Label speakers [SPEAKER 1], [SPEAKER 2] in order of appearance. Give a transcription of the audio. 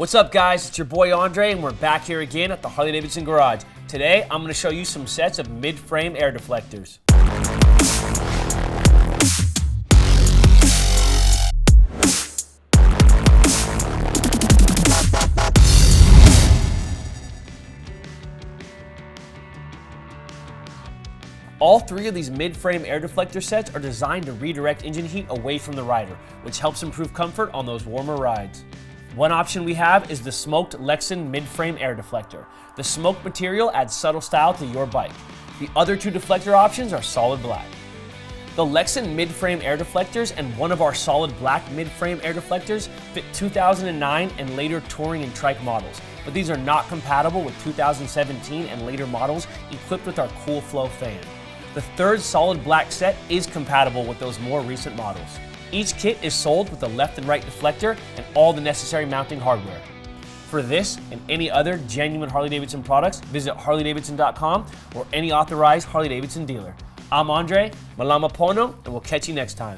[SPEAKER 1] What's up, guys? It's your boy Andre, and we're back here again at the Harley-Davidson garage. Today, I'm going to show you some sets of mid-frame air deflectors. All three of these mid-frame air deflector sets are designed to redirect engine heat away from the rider, which helps improve comfort on those warmer rides. One option we have is the smoked Lexan mid-frame air deflector. The smoked material adds subtle style to your bike. The other two deflector options are solid black. The Lexan mid-frame air deflectors and one of our solid black mid-frame air deflectors fit 2009 and later Touring and Trike models, but these are not compatible with 2017 and later models equipped with our Cool Flow fan. The third solid black set is compatible with those more recent models. Each kit is sold with a left and right deflector and all the necessary mounting hardware. For this and any other genuine Harley-Davidson products, visit harleydavidson.com or any authorized Harley-Davidson dealer. I'm Andre, Malama Pono, and we'll catch you next time.